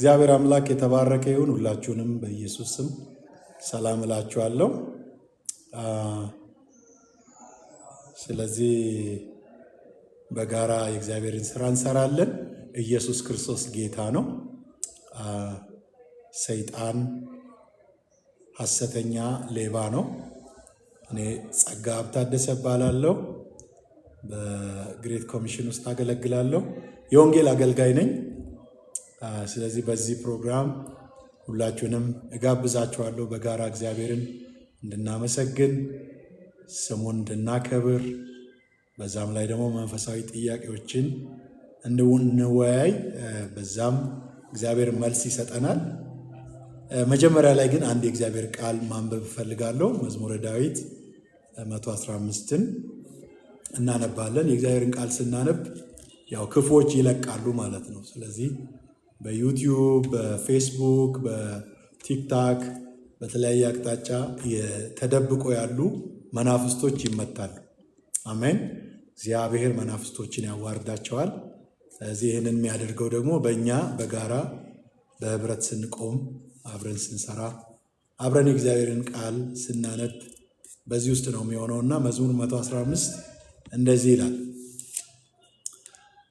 እግዚአብሔር አምላክ የተባረከ ይሁን። ሁላችሁንም በኢየሱስ ስም ሰላም እላችኋለሁ። ስለዚህ በጋራ የእግዚአብሔርን ስራ እንሰራለን። ኢየሱስ ክርስቶስ ጌታ ነው። ሰይጣን ሐሰተኛ ሌባ ነው። እኔ ጸጋ አብታደሰ እባላለሁ። በግሬት ኮሚሽን ውስጥ አገለግላለሁ። የወንጌል አገልጋይ ነኝ። ስለዚህ በዚህ ፕሮግራም ሁላችሁንም እጋብዛችኋለሁ በጋራ እግዚአብሔርን እንድናመሰግን፣ ስሙን እንድናከብር፣ በዛም ላይ ደግሞ መንፈሳዊ ጥያቄዎችን እንወያይ። በዛም እግዚአብሔር መልስ ይሰጠናል። መጀመሪያ ላይ ግን አንድ የእግዚአብሔር ቃል ማንበብ እፈልጋለሁ። መዝሙረ ዳዊት 115ን እናነባለን። የእግዚአብሔርን ቃል ስናነብ ያው ክፉዎች ይለቃሉ ማለት ነው። ስለዚህ በዩቲዩብ፣ በፌስቡክ፣ በቲክታክ በተለያየ አቅጣጫ ተደብቆ ያሉ መናፍስቶች ይመታሉ። አሜን። እግዚአብሔር መናፍስቶችን ያዋርዳቸዋል። ስለዚህ ይህንን የሚያደርገው ደግሞ በእኛ በጋራ በህብረት ስንቆም፣ አብረን ስንሰራ፣ አብረን የእግዚአብሔርን ቃል ስናነብ በዚህ ውስጥ ነው የሚሆነውና መዝሙር 115 እንደዚህ ይላል።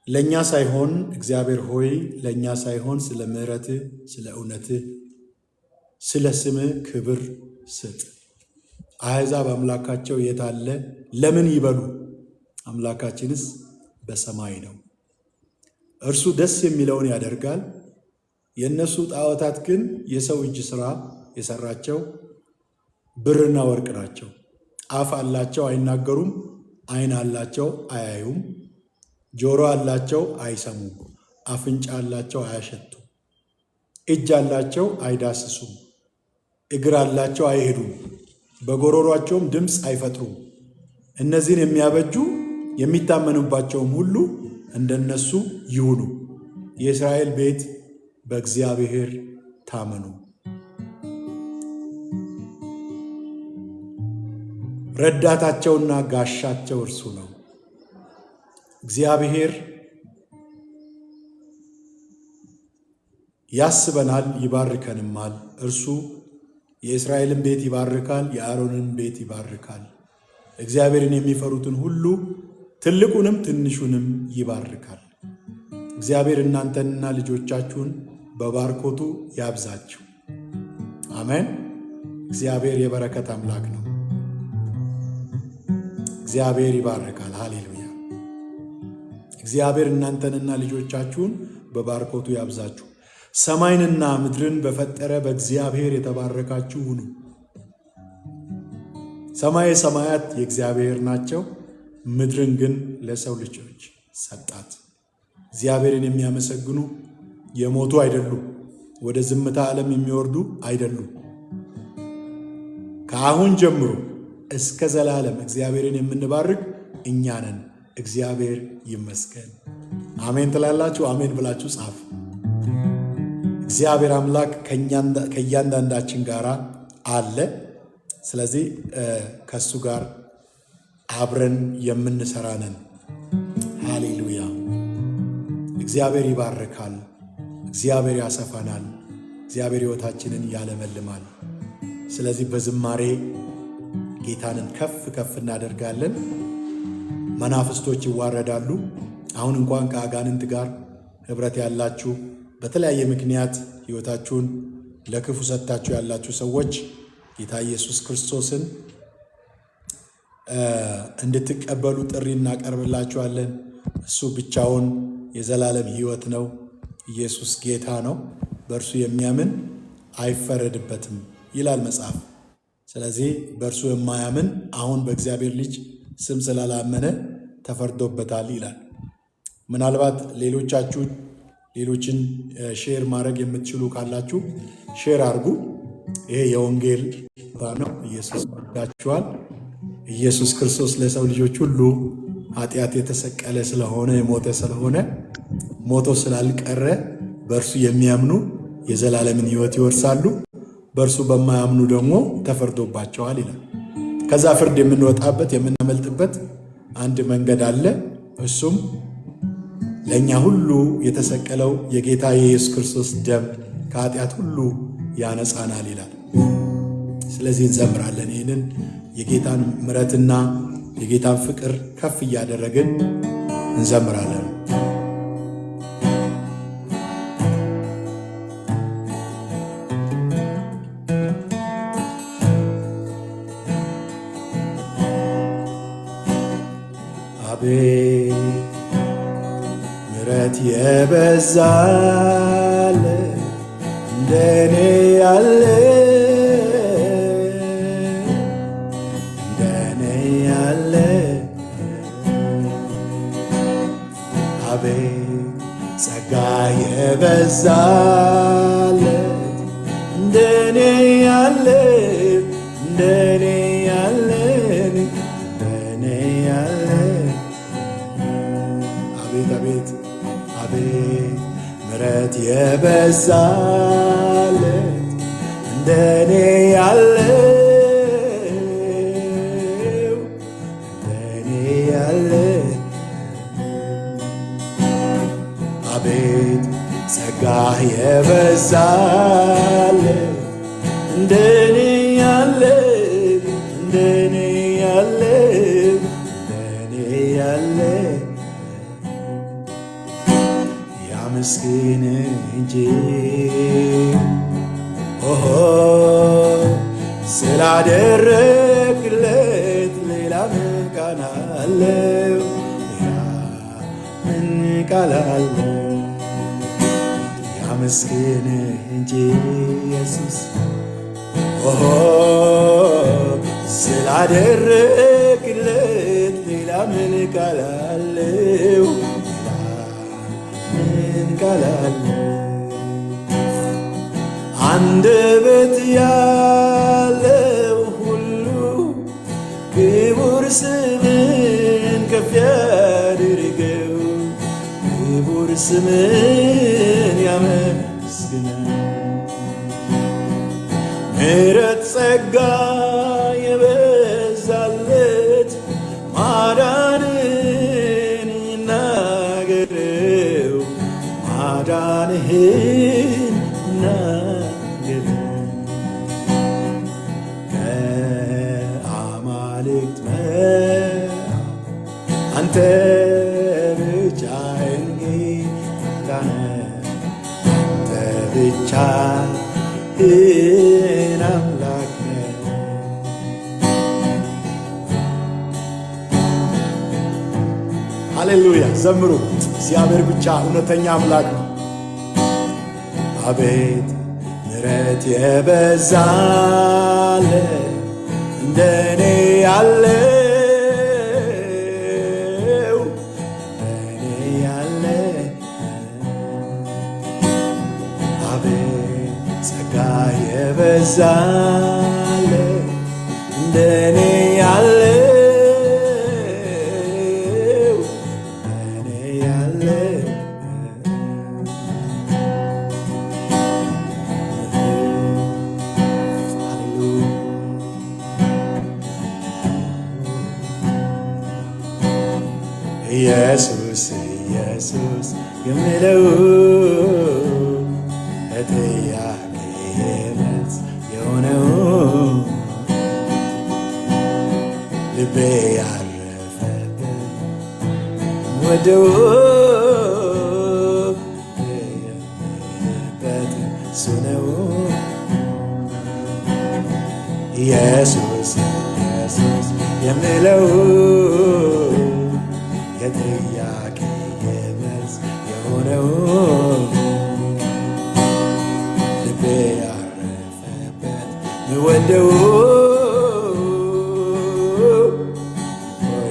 ለእኛ ሳይሆን እግዚአብሔር ሆይ ለእኛ ሳይሆን ስለ ምሕረትህ፣ ስለ እውነትህ፣ ስለ ስምህ ክብር ስጥ። አሕዛብ አምላካቸው የት አለ ለምን ይበሉ? አምላካችንስ በሰማይ ነው። እርሱ ደስ የሚለውን ያደርጋል። የእነሱ ጣዖታት ግን የሰው እጅ ሥራ የሠራቸው ብርና ወርቅ ናቸው። አፍ አላቸው አይናገሩም፣ ዓይን አላቸው አያዩም፣ ጆሮ አላቸው አይሰሙም፣ አፍንጫ አላቸው አያሸቱም፣ እጅ አላቸው አይዳስሱም፣ እግር አላቸው አይሄዱም፣ በጎሮሯቸውም ድምፅ አይፈጥሩም። እነዚህን የሚያበጁ የሚታመኑባቸውም ሁሉ እንደነሱ ይሁኑ። የእስራኤል ቤት በእግዚአብሔር ታመኑ። ረዳታቸውና ጋሻቸው እርሱ ነው። እግዚአብሔር ያስበናል ይባርከንማል። እርሱ የእስራኤልን ቤት ይባርካል፣ የአሮንን ቤት ይባርካል። እግዚአብሔርን የሚፈሩትን ሁሉ ትልቁንም ትንሹንም ይባርካል። እግዚአብሔር እናንተንና ልጆቻችሁን በባርኮቱ ያብዛችሁ። አሜን። እግዚአብሔር የበረከት አምላክ ነው። እግዚአብሔር ይባርካል። ሃሌሉያ። እግዚአብሔር እናንተንና ልጆቻችሁን በባርኮቱ ያብዛችሁ። ሰማይንና ምድርን በፈጠረ በእግዚአብሔር የተባረካችሁ ሁኑ። ሰማየ ሰማያት የእግዚአብሔር ናቸው፣ ምድርን ግን ለሰው ልጆች ሰጣት። እግዚአብሔርን የሚያመሰግኑ የሞቱ አይደሉም፣ ወደ ዝምታ ዓለም የሚወርዱ አይደሉም። ከአሁን ጀምሮ እስከ ዘላለም እግዚአብሔርን የምንባርክ እኛ ነን። እግዚአብሔር ይመስገን። አሜን ትላላችሁ? አሜን ብላችሁ ጻፉ። እግዚአብሔር አምላክ ከእያንዳንዳችን ጋር አለ። ስለዚህ ከእሱ ጋር አብረን የምንሰራ ነን። ሃሌሉያ። እግዚአብሔር ይባርካል። እግዚአብሔር ያሰፋናል። እግዚአብሔር ሕይወታችንን ያለመልማል። ስለዚህ በዝማሬ ጌታንን ከፍ ከፍ እናደርጋለን። መናፍስቶች ይዋረዳሉ። አሁን እንኳን ከአጋንንት ጋር ኅብረት ያላችሁ በተለያየ ምክንያት ሕይወታችሁን ለክፉ ሰጥታችሁ ያላችሁ ሰዎች ጌታ ኢየሱስ ክርስቶስን እንድትቀበሉ ጥሪ እናቀርብላችኋለን። እሱ ብቻውን የዘላለም ሕይወት ነው። ኢየሱስ ጌታ ነው። በእርሱ የሚያምን አይፈረድበትም ይላል መጽሐፍ። ስለዚህ በእርሱ የማያምን አሁን በእግዚአብሔር ልጅ ስም ስላላመነ ተፈርዶበታል ይላል። ምናልባት ሌሎቻችሁ ሌሎችን ሼር ማድረግ የምትችሉ ካላችሁ ሼር አድርጉ። ይሄ የወንጌል ነው። ኢየሱስ ወዳችኋል። ኢየሱስ ክርስቶስ ለሰው ልጆች ሁሉ ኃጢአት የተሰቀለ ስለሆነ የሞተ ስለሆነ ሞቶ ስላልቀረ በእርሱ የሚያምኑ የዘላለምን ሕይወት ይወርሳሉ፣ በእርሱ በማያምኑ ደግሞ ተፈርዶባቸዋል ይላል። ከዛ ፍርድ የምንወጣበት የምናመልጥበት አንድ መንገድ አለ። እሱም ለእኛ ሁሉ የተሰቀለው የጌታ የኢየሱስ ክርስቶስ ደም ከኃጢአት ሁሉ ያነጻናል ይላል። ስለዚህ እንዘምራለን። ይህንን የጌታን ምሕረትና የጌታን ፍቅር ከፍ እያደረግን እንዘምራለን። አቤት ምሕረት የበዛለ እንደኔ ያለ ጸጋ የበዛለት እንደኔ ያለ እንደኔ ያለ እንደኔ ያለ አቤት አቤት አቤት ምሕረት የበዛለት እንደኔ ያለ እንደኔ ያለ አቤት ጸጋ የበዛለት እንደኔ ያለ እንደኔ ያለ እንደኔ ያለ ያመስግን እንጂ ኦሆ ስላደረግለት ሌላ ምን ቃል አለው? ሌላ ምን ቃል አለው? ያመስግን እንጂ ኢየሱስ ኦሆ ስላደረግለት ሌላ ምን ቃል አለው? ሌላ ምን ቃል አለው? አንደበት ያለው ሁሉ ክቡር ስምን ከፍ ያድርገው፣ ክቡር ስምን ያመስግነው። ምሕረት ጸጋ የበዛለት ማዳንህን ይናገረው፣ ማዳንህን ይናገረው። ከአማልክት አንተ ብቻህን ጌታ ነህ፣ አንተ ብቻህን አምላክ ነህ። ሃሌሉያ ዘምሩ። እግዚአብሔር ብቻ እውነተኛ አምላክ ነው። አቤት ምሕረት የበዛለት እንደኔ ያለው እንደኔ ያለ አቤት ጸጋ የበዛለት እንደኔ ያለው እንደኔ ያለ ኢየሱስ ኢየሱስ የምለው ለጥያቄ መልስ የሆነው ልቤ ያረፈበት ወደው የምልበት እሱ ነው። ኢየሱስ ኢየሱስ የምለው የጥያቄ መልስ የሆነው ልቤ ያረፈበት ምወደው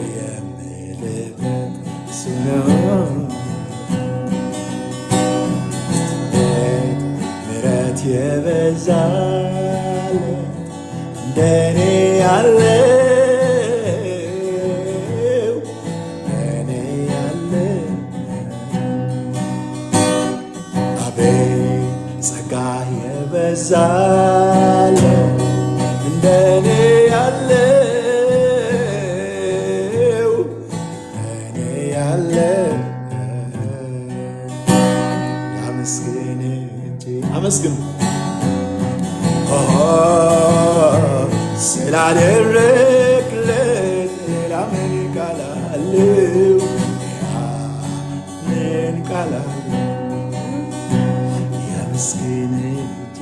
የምልበት እሱ ነው። ምሕረት የበዛለት እንደኔ ያለ የበዛለት እንደኔ ያለው እንደኔ ያለው አመስግኑ። ስላደረግለት ሌላ ምን ቃል አለው? ምን ቃል አለው? ያመስግን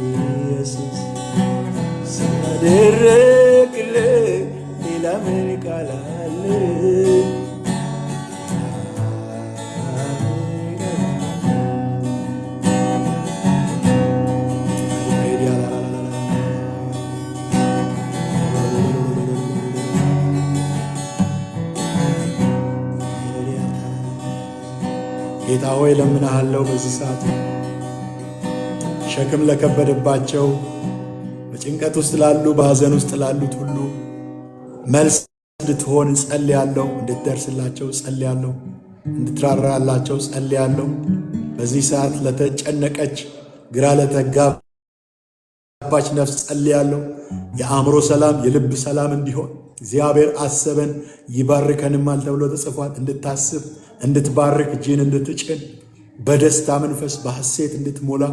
ኢየሱስ ስላደረግለት ሌላ ምን ቃል አለው? ጌታ ሆይ ለምንሃለው በዚህ ሰዓት ሸክም ለከበደባቸው በጭንቀት ውስጥ ላሉ በሐዘን ውስጥ ላሉት ሁሉ መልስ እንድትሆን ጸልያለሁ። እንድትደርስላቸው ጸልያለሁ። እንድትራራላቸው ጸልያለሁ። በዚህ ሰዓት ለተጨነቀች ግራ ለተጋባች ነፍስ ጸልያለሁ። የአእምሮ ሰላም የልብ ሰላም እንዲሆን እግዚአብሔር አሰበን ይባርከንማል ተብሎ ተጽፏል። እንድታስብ እንድትባርክ እጅን እንድትጭን በደስታ መንፈስ በሐሴት እንድትሞላ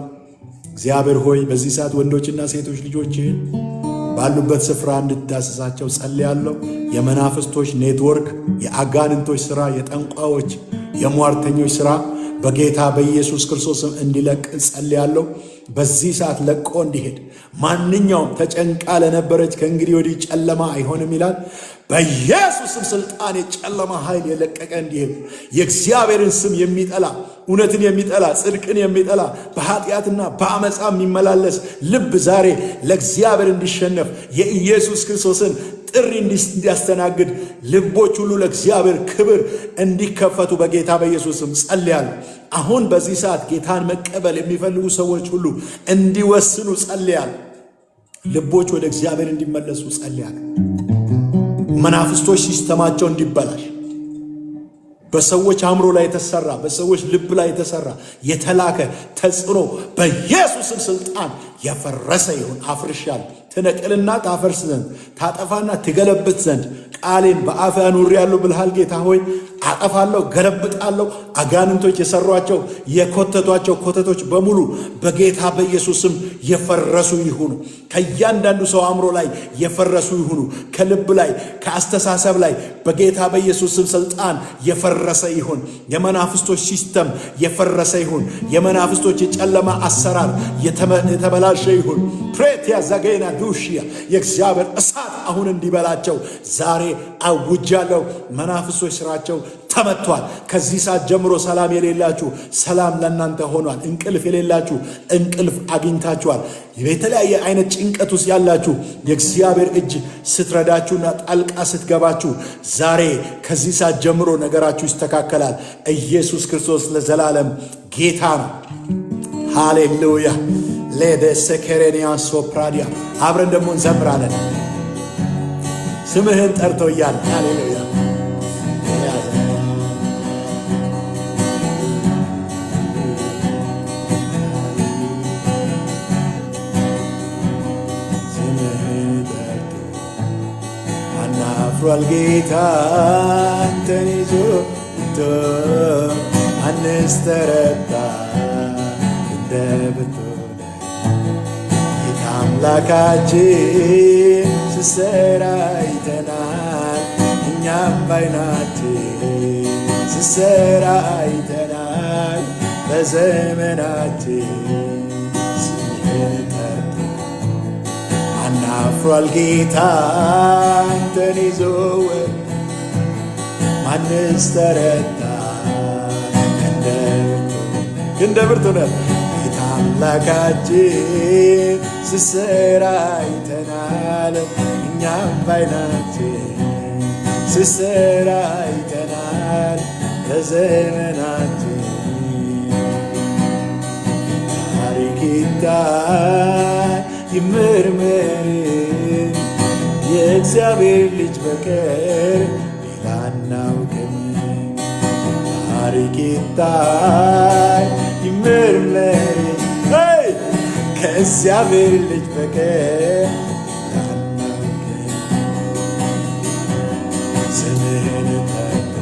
እግዚአብሔር ሆይ በዚህ ሰዓት ወንዶችና ሴቶች ልጆችህን ባሉበት ስፍራ እንድትዳስሳቸው ጸልያለሁ። የመናፍስቶች ኔትወርክ፣ የአጋንንቶች ሥራ፣ የጠንቋዮች የሟርተኞች ሥራ በጌታ በኢየሱስ ክርስቶስም እንዲለቅ ጸልያለሁ። በዚህ ሰዓት ለቆ እንዲሄድ ማንኛውም ተጨንቃ ለነበረች ከእንግዲህ ወዲህ ጨለማ አይሆንም ይላል። በኢየሱስም ስልጣን የጨለማ ኃይል የለቀቀ እንዲሄድ የእግዚአብሔርን ስም የሚጠላ እውነትን የሚጠላ ጽድቅን የሚጠላ በኃጢአትና በአመፃ የሚመላለስ ልብ ዛሬ ለእግዚአብሔር እንዲሸነፍ የኢየሱስ ክርስቶስን ጥሪ እንዲያስተናግድ ልቦች ሁሉ ለእግዚአብሔር ክብር እንዲከፈቱ በጌታ በኢየሱስም ጸልያለሁ። አሁን በዚህ ሰዓት ጌታን መቀበል የሚፈልጉ ሰዎች ሁሉ እንዲወስኑ ጸልያለሁ። ልቦች ወደ እግዚአብሔር እንዲመለሱ ጸልያለሁ። መናፍስቶች ሲስተማቸው እንዲበላሽ በሰዎች አእምሮ ላይ የተሰራ በሰዎች ልብ ላይ የተሰራ የተላከ ተጽዕኖ በኢየሱስም ስልጣን የፈረሰ ይሁን። አፍርሻለሁ። ትነቅልና ታፈርስ ዘንድ ታጠፋና ትገለብጥ ዘንድ ቃሌን በአፍ አኑሬአለሁ ብልሃል። ጌታ ሆይ አጠፋለሁ፣ ገለብጣለሁ። አጋንንቶች የሰሯቸው የኮተቷቸው ኮተቶች በሙሉ በጌታ በኢየሱስም የፈረሱ ይሁኑ። ከእያንዳንዱ ሰው አእምሮ ላይ የፈረሱ ይሁኑ። ከልብ ላይ ከአስተሳሰብ ላይ በጌታ በኢየሱስም ስልጣን የፈረሰ ይሁን። የመናፍስቶች ሲስተም የፈረሰ ይሁን። የመናፍስቶች የጨለማ አሰራር የተበላሸ ይሁን። ፕሬት ያዛገና ዱሽያ የእግዚአብሔር እሳት አሁን እንዲበላቸው ዛሬ አውጃለሁ። መናፍስቶች ስራቸው ተመቷል። ከዚህ ሰዓት ጀምሮ ሰላም የሌላችሁ ሰላም ለእናንተ ሆኗል። እንቅልፍ የሌላችሁ እንቅልፍ አግኝታችኋል። የተለያየ አይነት ጭንቀት ውስጥ ያላችሁ የእግዚአብሔር እጅ ስትረዳችሁና ጣልቃ ስትገባችሁ ዛሬ ከዚህ ሰዓት ጀምሮ ነገራችሁ ይስተካከላል። ኢየሱስ ክርስቶስ ለዘላለም ጌታ ነው። ሃሌሉያ ሌደሰከሬኒያን ሶፕራዲያ አብረን ደግሞ እንዘምራለን። ስምህን ጠርቶ እያለ ሃሌሉያ አናፍሯል ጌታ አንተን ይዞ አንስ ተረታ እንደ ብትሆነ ጌታ አምላካችን ስሰራ አይተናል። እኛም ባይናችን ስሰራ አይተናል። በዘመናችን ስምህን ጠርቶ አናፍሯል ጌታ አንተን ይዞ ማንስ ተረታ እንደ ብርቱ ነህ ጌታ አምላካችን ስሰራ አይተናል። እኛም ባይናችን ስሰራ አይተናል። በዘመናችን ታሪክ ይታይ ይመርመር የእግዚአብሔር ልጅ በቀር ሌላ አናውቅም። ታሪክ ይታይ ይመርመር ከእግዚአብሔር ልጅ በቀር አናውቅም። ስምህን ጠርቶ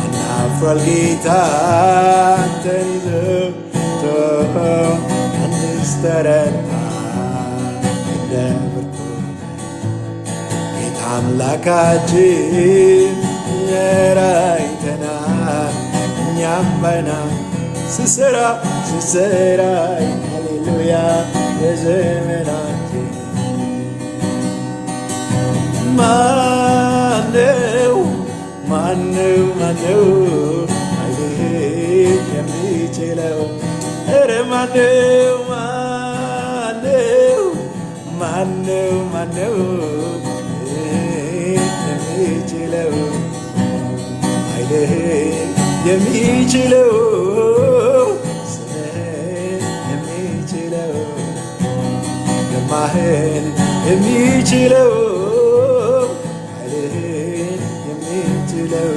አናፍሯል ጌታ አንተን ይዞ ስተረታ እንደ ብርቱ ጌታ አምላካችን የራይተናል እኛም ባይና ስሰራ ሃሌሉያ የዘመናችን ማነው ኃይልህን የሚችለው? ኧረ ማነው የሚችለው? ኃይልህን የሚችለው ስምህን የሚችለው ግርማህን የሚችለው ኃይልህን የሚችለው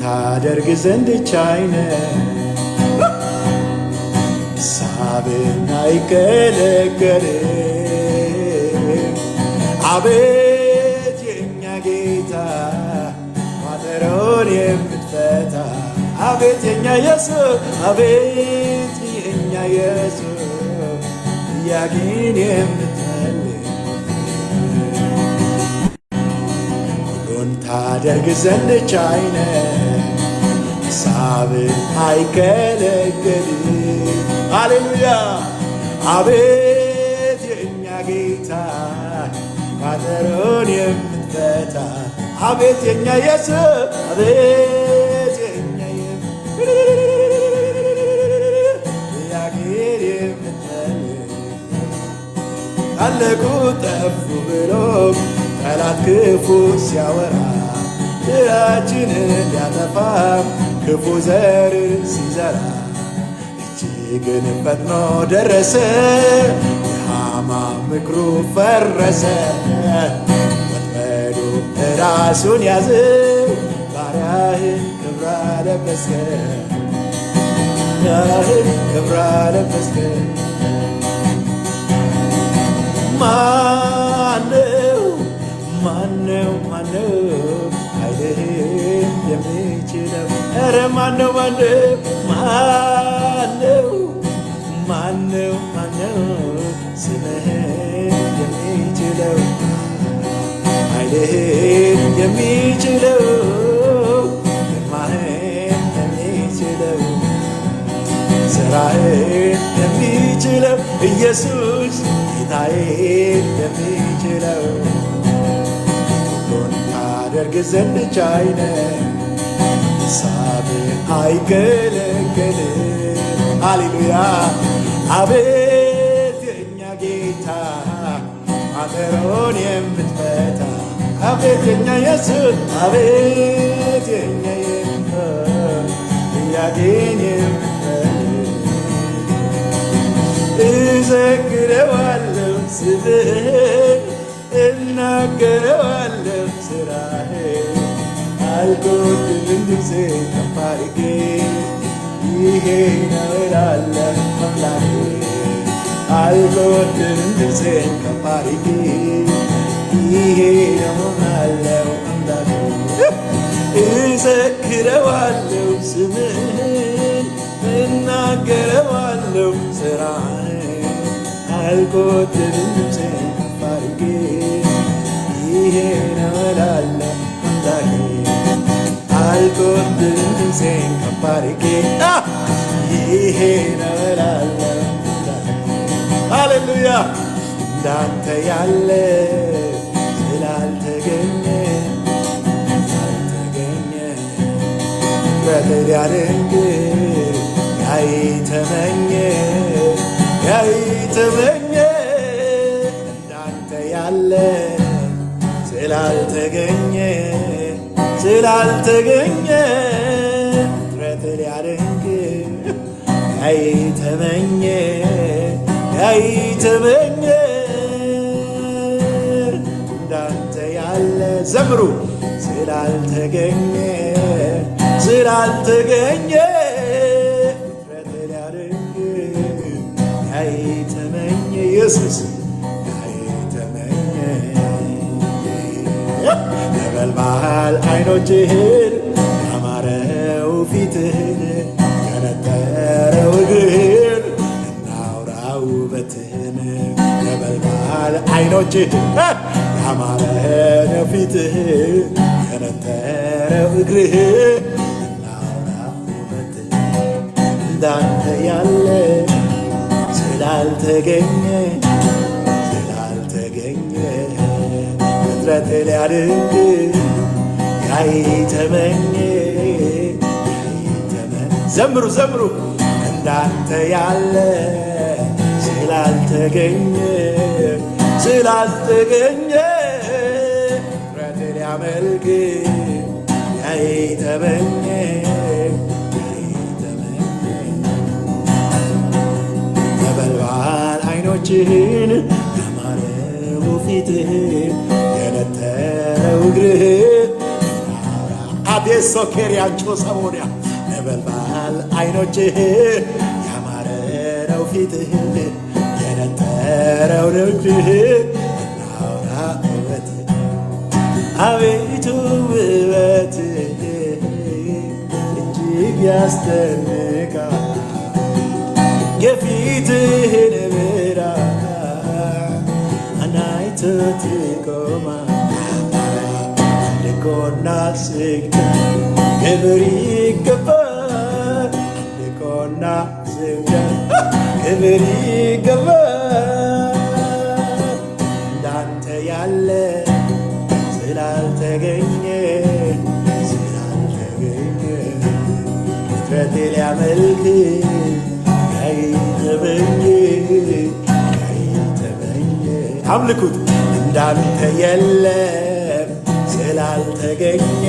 ታደርግ ዘንድ ቻይነ ሳብና አይከለከልም። አቤት የእኛ ጌታ ቋጠሮን የምትፈታ አቤት የእኛ ኢየሱስ አቤት የእኛ ኢየሱስ ጥያቄን የምትመልስ ሁሉን ታደርግ ዘንድ ቻይ ነህ ሐሳብህ አይከለከልም። ሃሌሉያ አቤት የእኛ ጌታ ቋጠሮን የምትፈታ አቤት የእኛ ኢየሱስ አቤት የእኛ ጥያቄን የምትመልስ አለቁ ጠፉ ብሎ ጠላት ክፉ ሲያወራ ድራችንን ሊያጠፋ ክፉ ዘር ሲዘራ እጅግን ፈጥኖ ደረሰ የሐማ ምክሩ ፈረሰ ወጥመዱ ራሱን ያዘ ባሪያህን ክብር አለበስከ ክብር አለበስከ ማነው ኃይልህን የሚችለው? ኧረ ማነው ስምህን የሚችለው? ኃይልህን የሚችለው ግርማህን የሚችለው ሥራህን የሚችለው ኢየሱስ ጌታዬ የሚችለው ሁሉን ታደርግ ዘንድ ቻይ ነህ ሐሳብህ አይከለከልም። ሃሌሉያ አቤት የእኛ ጌታ ቋጠሮን የምትፈታ አቤት የእኛ ኢየሱስ አቤት የእኛ ጥያቄን እዘክረዋለሁ ስምህን እናገረዋለሁ ሥራህን አልጎድልም ጊዜ ከፍ አድርጌ ይሄ ነው እላለሁ አምላኬ አልጎድልም ጊዜ ከፍ አድርጌ ይሄ ነው እላለሁ አምላኬ እዘክረዋለሁ ስምህን እናገረዋለሁ ሥራህን አልጎድልም ጊዜ ከፍ አድርጌ ይሄ ነው እላለሁ አምላኬ አልጎድልም ጊዜ ከፍ አድርጌ ይሄ ነው እላለሁ አምላኬ። ሃሌሉያ እንዳንተ ያለ ስላልተገኘ በትዳርንግ ያይተመኘ እንዳንተ ያለ ስላልተገኘ ጥረት ሊያደንግ ያይተመኘ እንዳንተ ያለ ዘምሩ ስላልተገኘ ጥረት ሊያደንግ ያይተመኘ ኢየሱስ ያይተመኘ ነበልባል ዓይኖችህን ያማረው ፊትህን ከነጠረ አይኖችህ ያማረ ነው ፊትህ የነጠረው እግርህ እናውራ ውበትህ እንዳንተ ያለ ስላልተገኘ ፍጥረት ሊያድንቅ ያይተመኘ ዘምሩ ዘምሩ እንዳንተ ያለ ስላልተገኘ ፍጥረት ሊያመልክ ያይተመኘ ነበልባል አይኖችህን ያማረው ፊትህ የነጠረው እግርህ አዴሶ ኬሪያንቾ ሰሞንያ ነበልባል አይኖችህ ያማረው ፊትህ የነጠረው እግርህ እናውራ ውበትህ አቤቱ ውበትህ እጅግ ያስደንቃል የፊትህን ብርሃን አይቶ ትቆማለህ አምልኮና ስግደት ክብር ይገባል አምልኮና ስግደት ክብር ይገባል እንዳንተ ያለ ስላልተገኘ ፍጥረት ሊያመልክ አምልኩት እንዳንተ የለም ስላልተገኘ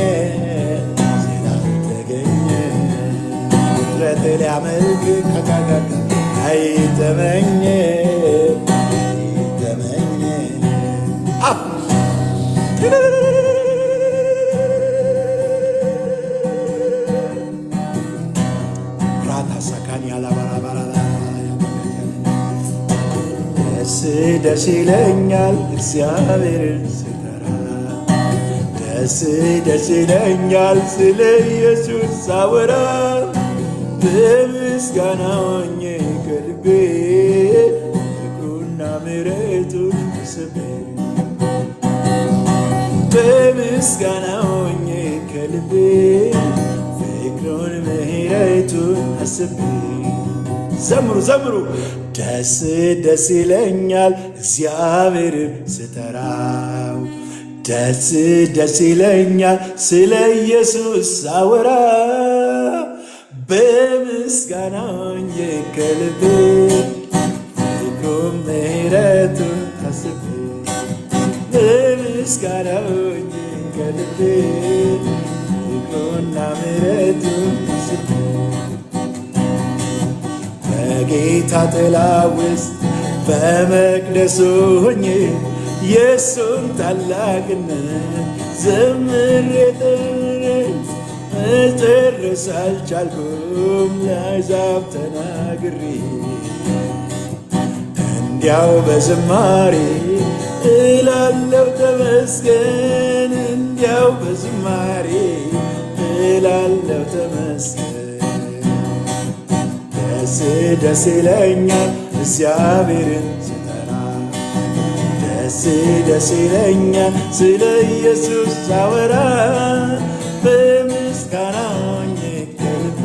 ፍጥረት ሊያመልክ አይተመኘ ደስ ይለኛል እግዚአብሔርን ስጠራ ደስ ይለኛል ስለ ኢየሱስ ሳወራ በምስጋና ሆኜ ከልቤ ፍቅሩና ምሕረቱን አስቤ በምስጋና ሆኜ ከልቤ ፍቅሩን ምሕረቱን አስቤ ዘምሩ ዘምሩ ደስ ይለኛል እግዚአብሔርን ስጠራው ደስ ይለኛል ስለ ኢየሱስ ሳወራ በምስጋና ሆኜ ከልቤ ፍቅሩን ምሕረቱን አስቤ በምስጋና ሆኜ ከልቤ ፍቅሩና ምሕረቱን አስቤ በጌታ ጥላ ውስጥ በመቅደሱ ሆኜ የእሱን ታላቅነት ዘምሬ መጨረስ አልቻልኩም ለአሕዛብ ተናግሬ እንዲያው በዝማሬ እላለሁ ተመስገን እንዲያው በዝማሬ እላለሁ ተመስገን ደስ ይለኛል እግዚአብሔርን ስጠራ ደስ ይለኛል ስለ ኢየሱስ ሳወራ በምስጋና ሆኜ ከልቤ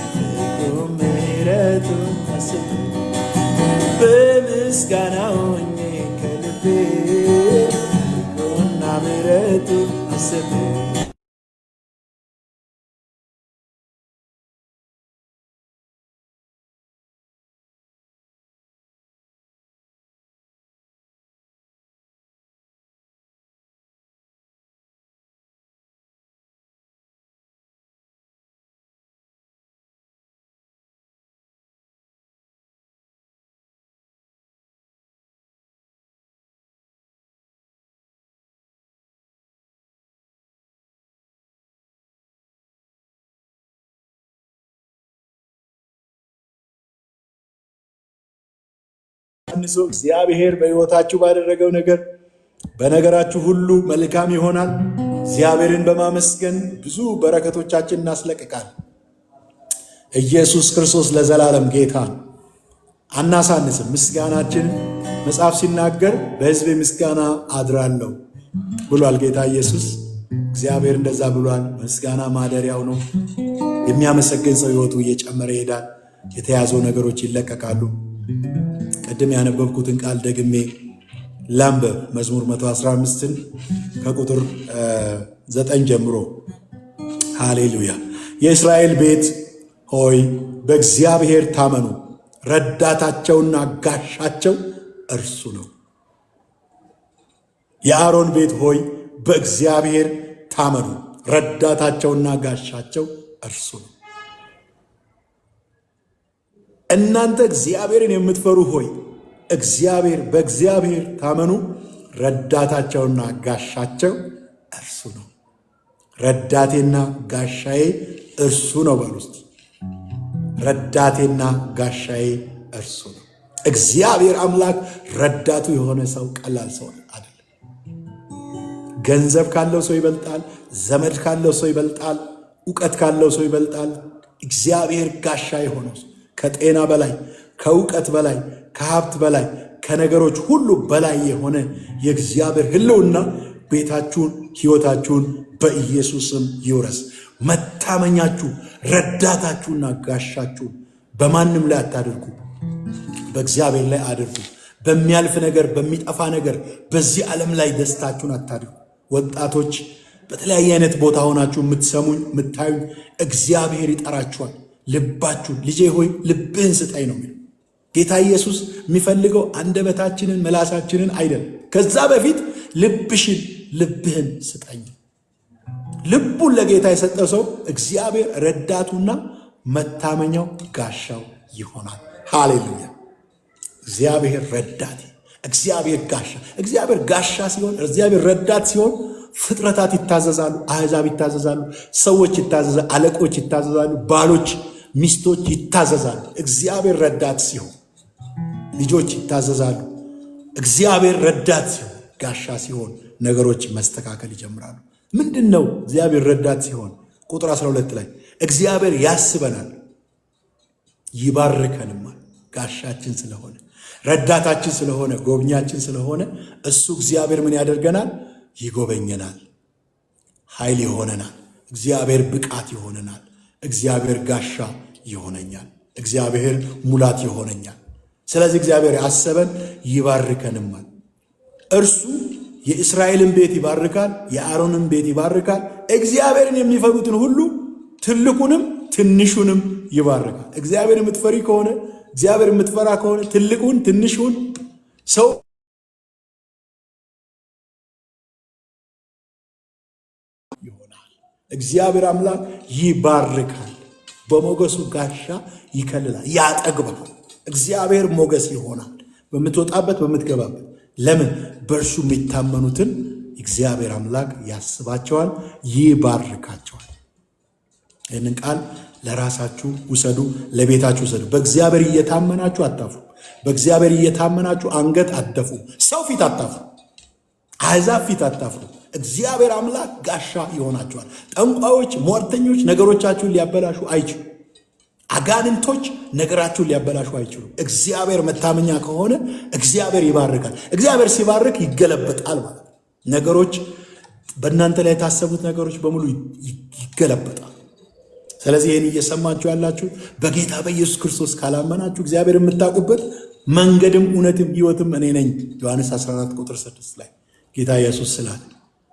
ፍቅሩን ምሕረቱን አስቤ በምስጋና ሆኜ ከልቤ ፍቅሩና ምሕረቱን አስቤ አንሶ እግዚአብሔር በሕይወታችሁ ባደረገው ነገር በነገራችሁ ሁሉ መልካም ይሆናል። እግዚአብሔርን በማመስገን ብዙ በረከቶቻችን እናስለቅቃል። ኢየሱስ ክርስቶስ ለዘላለም ጌታ። አናሳንስም። ምስጋናችን መጽሐፍ ሲናገር በሕዝቤ ምስጋና አድራለሁ ብሏል ጌታ ኢየሱስ። እግዚአብሔር እንደዛ ብሏል። ምስጋና ማደሪያው ነው። የሚያመሰግን ሰው ሕይወቱ እየጨመረ ይሄዳል። የተያዘው ነገሮች ይለቀቃሉ። ቅድም ያነበብኩትን ቃል ደግሜ ላንበብ። መዝሙር 115ን ከቁጥር 9 ጀምሮ። ሃሌሉያ። የእስራኤል ቤት ሆይ በእግዚአብሔር ታመኑ፣ ረዳታቸውና ጋሻቸው እርሱ ነው። የአሮን ቤት ሆይ በእግዚአብሔር ታመኑ፣ ረዳታቸውና ጋሻቸው እርሱ ነው። እናንተ እግዚአብሔርን የምትፈሩ ሆይ በእግዚአብሔር ታመኑ፣ ረዳታቸውና ጋሻቸው እርሱ ነው። ረዳቴና ጋሻዬ እርሱ ነው በሉ እስቲ። ረዳቴና ጋሻዬ እርሱ ነው። እግዚአብሔር አምላክ ረዳቱ የሆነ ሰው ቀላል ሰው አይደለም። ገንዘብ ካለው ሰው ይበልጣል። ዘመድ ካለው ሰው ይበልጣል። እውቀት ካለው ሰው ይበልጣል። እግዚአብሔር ጋሻ የሆነው ሰው ከጤና በላይ ከእውቀት በላይ ከሀብት በላይ ከነገሮች ሁሉ በላይ የሆነ የእግዚአብሔር ሕልውና ቤታችሁን፣ ሕይወታችሁን በኢየሱስም ይውረስ። መታመኛችሁ፣ ረዳታችሁና ጋሻችሁን በማንም ላይ አታድርጉ፣ በእግዚአብሔር ላይ አድርጉ። በሚያልፍ ነገር፣ በሚጠፋ ነገር፣ በዚህ ዓለም ላይ ደስታችሁን አታድርጉ። ወጣቶች በተለያየ አይነት ቦታ ሆናችሁ የምትሰሙኝ የምታዩኝ፣ እግዚአብሔር ይጠራችኋል። ልባችሁን ልጄ ሆይ ልብህን ስጠኝ ነው የሚለው ጌታ ኢየሱስ። የሚፈልገው አንደበታችንን ምላሳችንን አይደለም። ከዛ በፊት ልብህን ስጠኝ። ልቡን ለጌታ የሰጠ ሰው እግዚአብሔር ረዳቱና መታመኛው ጋሻው ይሆናል። ሃሌሉያ። እግዚአብሔር ረዳቴ፣ እግዚአብሔር ጋሻ። እግዚአብሔር ጋሻ ሲሆን፣ እግዚአብሔር ረዳት ሲሆን ፍጥረታት ይታዘዛሉ፣ አሕዛብ ይታዘዛሉ፣ ሰዎች ይታዘዛሉ፣ አለቆች ይታዘዛሉ፣ ባሎች ሚስቶች ይታዘዛሉ። እግዚአብሔር ረዳት ሲሆን ልጆች ይታዘዛሉ። እግዚአብሔር ረዳት ሲሆን ጋሻ ሲሆን ነገሮች መስተካከል ይጀምራሉ። ምንድን ነው እግዚአብሔር ረዳት ሲሆን? ቁጥር 12 ላይ እግዚአብሔር ያስበናል ይባርከንማል። ጋሻችን ስለሆነ ረዳታችን ስለሆነ ጎብኛችን ስለሆነ እሱ እግዚአብሔር ምን ያደርገናል? ይጎበኘናል። ኃይል ይሆነናል። እግዚአብሔር ብቃት ይሆነናል። እግዚአብሔር ጋሻ ይሆነኛል። እግዚአብሔር ሙላት ይሆነኛል። ስለዚህ እግዚአብሔር ያሰበን ይባርከንማል። እርሱ የእስራኤልን ቤት ይባርካል፣ የአሮንን ቤት ይባርካል። እግዚአብሔርን የሚፈሩትን ሁሉ ትልቁንም ትንሹንም ይባርካል። እግዚአብሔር የምትፈሪ ከሆነ እግዚአብሔር የምትፈራ ከሆነ ትልቁን ትንሹን ሰው ይሆናል። እግዚአብሔር አምላክ ይባርካል። በሞገሱ ጋሻ ይከልላል፣ ያጠግባል። እግዚአብሔር ሞገስ ይሆናል በምትወጣበት በምትገባበት። ለምን? በእርሱ የሚታመኑትን እግዚአብሔር አምላክ ያስባቸዋል፣ ይባርካቸዋል። ይህንን ቃል ለራሳችሁ ውሰዱ፣ ለቤታችሁ ውሰዱ። በእግዚአብሔር እየታመናችሁ አታፍሩ። በእግዚአብሔር እየታመናችሁ አንገት አትደፉ። ሰው ፊት አታፍሩ፣ አሕዛብ ፊት አታፍሩ። እግዚአብሔር አምላክ ጋሻ ይሆናችኋል። ጠንቋዮች፣ ሟርተኞች ነገሮቻችሁን ሊያበላሹ አይችሉ። አጋንንቶች ነገራችሁን ሊያበላሹ አይችሉም። እግዚአብሔር መታመኛ ከሆነ እግዚአብሔር ይባርካል። እግዚአብሔር ሲባርክ ይገለበጣል ማለት ነው። ነገሮች በእናንተ ላይ የታሰቡት ነገሮች በሙሉ ይገለበጣል። ስለዚህ ይህን እየሰማችሁ ያላችሁ በጌታ በኢየሱስ ክርስቶስ ካላመናችሁ እግዚአብሔር የምታውቁበት መንገድም እውነትም ሕይወትም እኔ ነኝ ዮሐንስ 14 ቁጥር 6 ላይ ጌታ ኢየሱስ ስላለ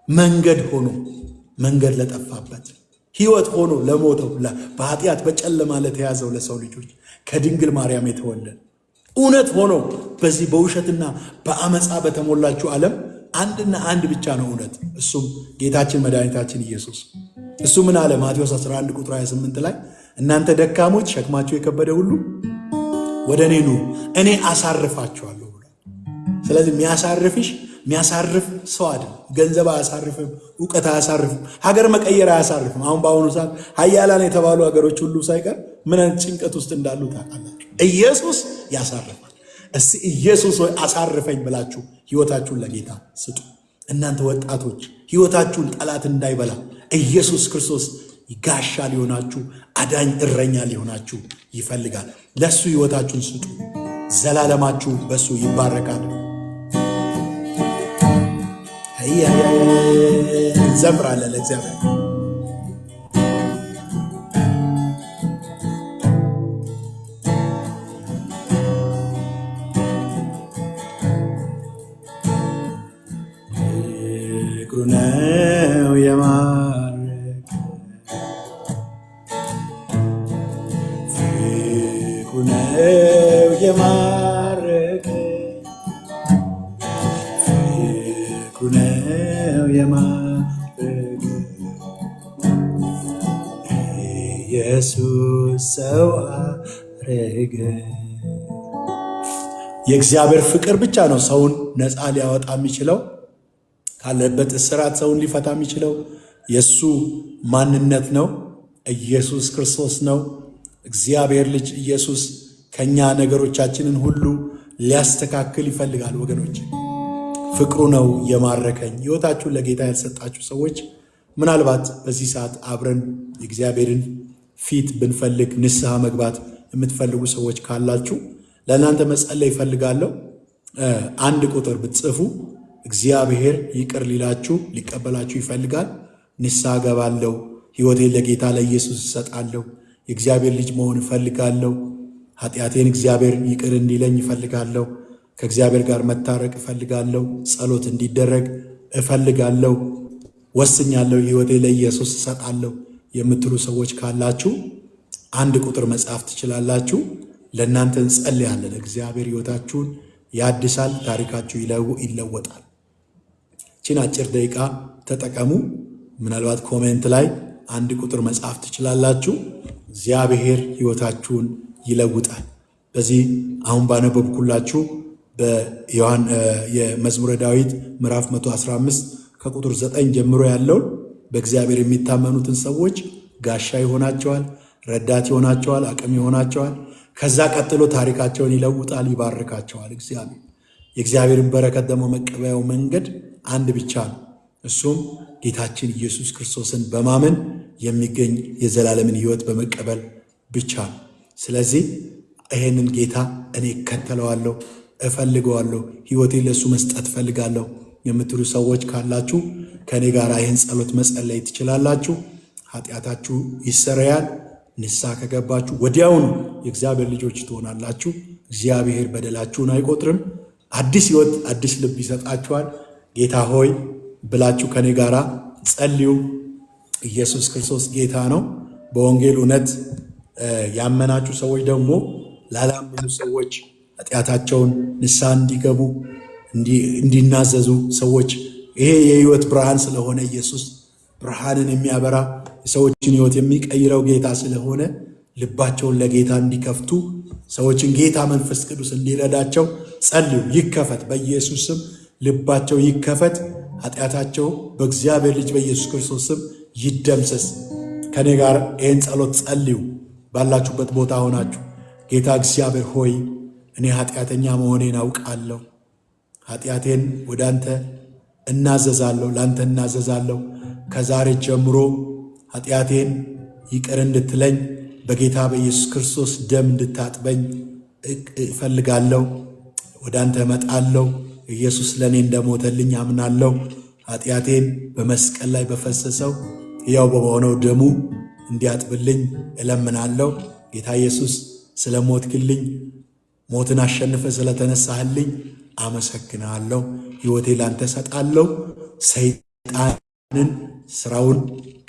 መንገድ ሆኖ መንገድ ለጠፋበት ሕይወት ሆኖ ለሞተው በኃጢአት በጨለማ ለተያዘው ለሰው ልጆች ከድንግል ማርያም የተወለደ እውነት ሆኖ በዚህ በውሸትና በአመፃ በተሞላችው ዓለም አንድና አንድ ብቻ ነው እውነት፣ እሱም ጌታችን መድኃኒታችን ኢየሱስ። እሱ ምን አለ? ማቴዎስ 11 ቁጥር 28 ላይ እናንተ ደካሞች ሸክማችሁ የከበደ ሁሉ ወደ እኔ ኑ እኔ አሳርፋችኋለሁ ብሏል። ስለዚህ የሚያሳርፍ ሰው አይደለም። ገንዘብ አያሳርፍም፣ እውቀት አያሳርፍም፣ ሀገር መቀየር አያሳርፍም። አሁን በአሁኑ ሰዓት ሀያላን የተባሉ ሀገሮች ሁሉ ሳይቀር ምን አይነት ጭንቀት ውስጥ እንዳሉ ታውቃላችሁ። ኢየሱስ ያሳርፋል። እስቲ ኢየሱስ ሆይ አሳርፈኝ ብላችሁ ሕይወታችሁን ለጌታ ስጡ። እናንተ ወጣቶች ሕይወታችሁን ጠላት እንዳይበላ ኢየሱስ ክርስቶስ ጋሻ ሊሆናችሁ፣ አዳኝ እረኛ ሊሆናችሁ ይፈልጋል። ለሱ ሕይወታችሁን ስጡ። ዘላለማችሁ በሱ ይባረካል። እንዘምራለን ለእግዚአብሔር። ፍቅሩ ነው የማረከ፣ ፍቅሩ ነው የማረከ፣ ፍቅሩ ነው የማረከ፣ ኢየሱስ ሰው አረገ። የእግዚአብሔር ፍቅር ብቻ ነው ሰውን ነፃ ሊያወጣ የሚችለው፣ ካለበት እስራት ሰውን ሊፈታ የሚችለው የእሱ ማንነት ነው። ኢየሱስ ክርስቶስ ነው። እግዚአብሔር ልጅ ኢየሱስ ከኛ ነገሮቻችንን ሁሉ ሊያስተካክል ይፈልጋል። ወገኖች ፍቅሩ ነው የማረከኝ። ሕይወታችሁን ለጌታ ያልሰጣችሁ ሰዎች ምናልባት በዚህ ሰዓት አብረን የእግዚአብሔርን ፊት ብንፈልግ ንስሐ መግባት የምትፈልጉ ሰዎች ካላችሁ ለእናንተ መጸለይ ይፈልጋለሁ። አንድ ቁጥር ብትጽፉ እግዚአብሔር ይቅር ሊላችሁ ሊቀበላችሁ ይፈልጋል። ንስሐ ገባለሁ፣ ሕይወቴን ለጌታ ለኢየሱስ እሰጣለሁ፣ የእግዚአብሔር ልጅ መሆን እፈልጋለሁ፣ ኃጢአቴን እግዚአብሔር ይቅር እንዲለኝ እፈልጋለሁ፣ ከእግዚአብሔር ጋር መታረቅ እፈልጋለሁ፣ ጸሎት እንዲደረግ እፈልጋለሁ፣ ወስኛለሁ፣ ሕይወቴን ለኢየሱስ እሰጣለሁ የምትሉ ሰዎች ካላችሁ አንድ ቁጥር መጻፍ ትችላላችሁ። ለእናንተ እንጸልያለን። እግዚአብሔር ሕይወታችሁን ያድሳል፣ ታሪካችሁ ይለወጣል። ቺን አጭር ደቂቃ ተጠቀሙ። ምናልባት ኮሜንት ላይ አንድ ቁጥር መጻፍ ትችላላችሁ። እግዚአብሔር ሕይወታችሁን ይለውጣል። በዚህ አሁን ባነበብኩላችሁ የመዝሙረ ዳዊት ምዕራፍ 115 ከቁጥር 9 ጀምሮ ያለውን በእግዚአብሔር የሚታመኑትን ሰዎች ጋሻ ይሆናቸዋል፣ ረዳት ይሆናቸዋል፣ አቅም ይሆናቸዋል። ከዛ ቀጥሎ ታሪካቸውን ይለውጣል፣ ይባርካቸዋል። እግዚአብሔር የእግዚአብሔርን በረከት ደግሞ መቀበያው መንገድ አንድ ብቻ ነው። እሱም ጌታችን ኢየሱስ ክርስቶስን በማመን የሚገኝ የዘላለምን ሕይወት በመቀበል ብቻ ነው። ስለዚህ ይሄንን ጌታ እኔ እከተለዋለሁ፣ እፈልገዋለሁ፣ ሕይወቴን ለእሱ መስጠት እፈልጋለሁ የምትሉ ሰዎች ካላችሁ ከእኔ ጋር ይህን ጸሎት መጸለይ ትችላላችሁ። ኃጢአታችሁ ይሰረያል። ንስሐ ከገባችሁ ወዲያውኑ የእግዚአብሔር ልጆች ትሆናላችሁ። እግዚአብሔር በደላችሁን አይቆጥርም። አዲስ ሕይወት፣ አዲስ ልብ ይሰጣችኋል። ጌታ ሆይ ብላችሁ ከኔ ጋር ጸልዩ። ኢየሱስ ክርስቶስ ጌታ ነው። በወንጌል እውነት ያመናችሁ ሰዎች ደግሞ ላላመኑ ሰዎች ኃጢአታቸውን ንስሐ እንዲገቡ እንዲናዘዙ ሰዎች ይሄ የሕይወት ብርሃን ስለሆነ ኢየሱስ ብርሃንን የሚያበራ የሰዎችን ሕይወት የሚቀይረው ጌታ ስለሆነ ልባቸውን ለጌታ እንዲከፍቱ ሰዎችን ጌታ መንፈስ ቅዱስ እንዲረዳቸው ጸልዩ። ይከፈት፣ በኢየሱስ ስም ልባቸው ይከፈት። ኃጢአታቸው በእግዚአብሔር ልጅ በኢየሱስ ክርስቶስ ስም ይደምሰስ። ከኔ ጋር ይህን ጸሎት ጸልዩ። ባላችሁበት ቦታ ሆናችሁ ጌታ እግዚአብሔር ሆይ እኔ ኃጢአተኛ መሆኔን አውቃለሁ። ኃጢአቴን ወደ አንተ እናዘዛለሁ፣ ለአንተ እናዘዛለሁ። ከዛሬ ጀምሮ ኃጢአቴን ይቅር እንድትለኝ በጌታ በኢየሱስ ክርስቶስ ደም እንድታጥበኝ እፈልጋለሁ። ወደ አንተ እመጣለሁ። ኢየሱስ ለእኔ እንደሞተልኝ አምናለሁ። ኃጢአቴን በመስቀል ላይ በፈሰሰው ሕያው በሆነው ደሙ እንዲያጥብልኝ እለምናለሁ። ጌታ ኢየሱስ ስለ ሞትክልኝ፣ ሞትን አሸንፈ ስለተነሳህልኝ አመሰግናለሁ። ሕይወቴ ላንተ ሰጣለሁ። ሰይጣንን ስራውን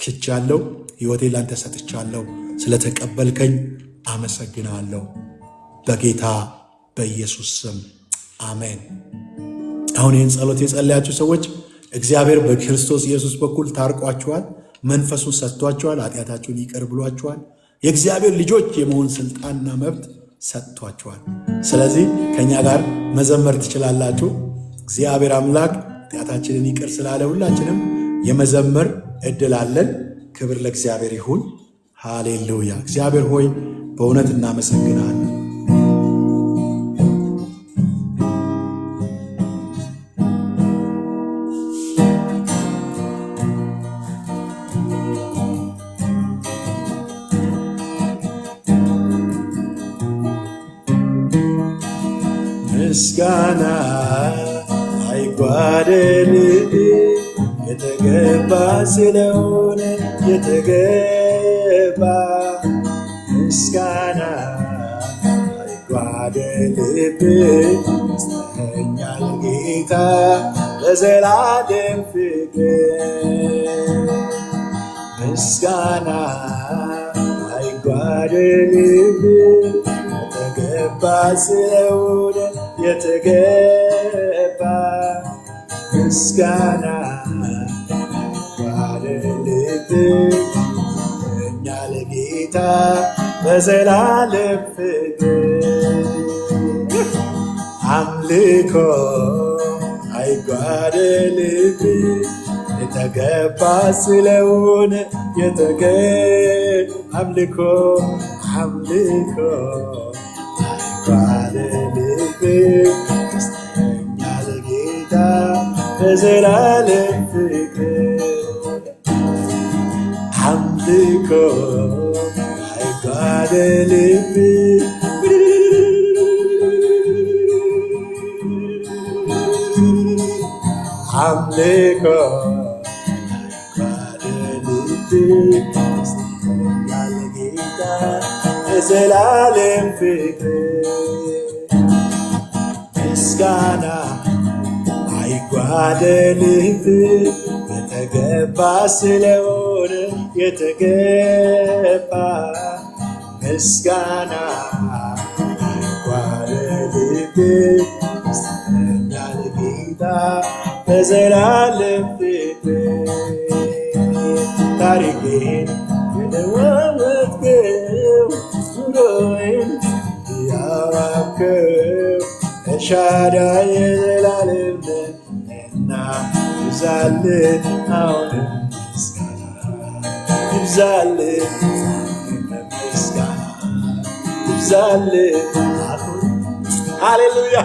ክቻለሁ። ሕይወቴ ላንተ ሰጥቻለሁ። ስለተቀበልከኝ አመሰግናለሁ። በጌታ በኢየሱስ ስም አሜን። አሁን ይህን ጸሎት የጸለያችሁ ሰዎች እግዚአብሔር በክርስቶስ ኢየሱስ በኩል ታርቋችኋል። መንፈሱን ሰጥቷችኋል። ኃጢአታችሁን ይቅር ብሏችኋል። የእግዚአብሔር ልጆች የመሆን ስልጣንና መብት ሰጥቷችኋል። ስለዚህ ከእኛ ጋር መዘመር ትችላላችሁ። እግዚአብሔር አምላክ ኃጢአታችንን ይቅር ስላለ ሁላችንም የመዘመር ዕድል አለን። ክብር ለእግዚአብሔር ይሁን። ሃሌሉያ። እግዚአብሔር ሆይ በእውነት እናመሰግናለን። ምስጋና አይጓደልብ የተገባ ስለሆነ የተገባ ምስጋና አይጓደልብ ይሰጠኛል ጌታ ለዘላለም ፍቅር ምስጋና አይጓደልብ የተገባ ስለሆነ የተገባ ምስጋና አይጓደልብ እኛ ለጌታ በዘላለም ፍቅር አምልኮ አይጓደልብ የተገባ ስለሆነ አምልኮ አይጓደልብ እኛ ለጌታ በዘላለም ፍቅር አምልኮ አይጓደልብ አምልኮ አይጓደልብ ያለ ጌታ የዘላለም ፍቅር ምስጋና አይጓደልብ የተገባ ስለሆነ የተገባ ምስጋና አይጓደልብ ያለ ጌታ በዘላለም ፍቅር ታሪኬን የለወጥከው ኑሮዬን ያዋብከው ኤልሻዳይ የዘላለም ነህና ይብዛልህ አሁንም ምስጋና ይብዛልህ ምስጋና ይብዛልህ አሁን ሃሌሉያ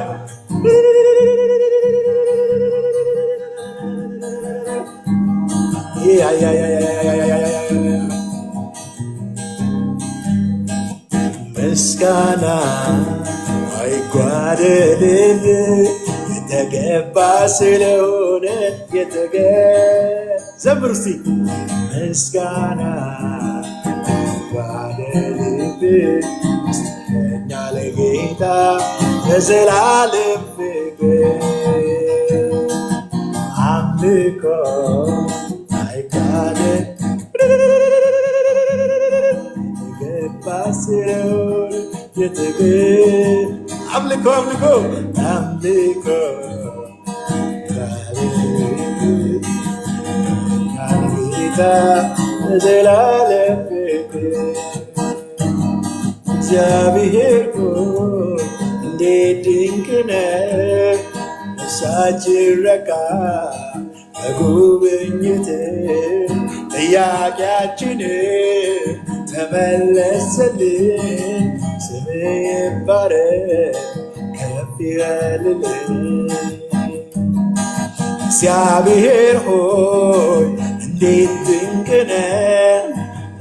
ምስጋና አይጓደልብ የተገባ ስለሆነ ዘምሩ እስቲ ምስጋና አይጓደልብ እኛ ለጌታ የዘላለም ፍቅር አምልኮ አምልኮ ጌታ የዘላለም ፍቅር እግዚአብሔር እንዴት ድንቅ ነህ ነፍሳችን ረካ በጉብኝት ጥያቄያችን ተመለሰልን ስምህ ይባረክ ከፍ ይበልልን እግዚአብሔር ሆይ እንዴት ድንቅ ነህ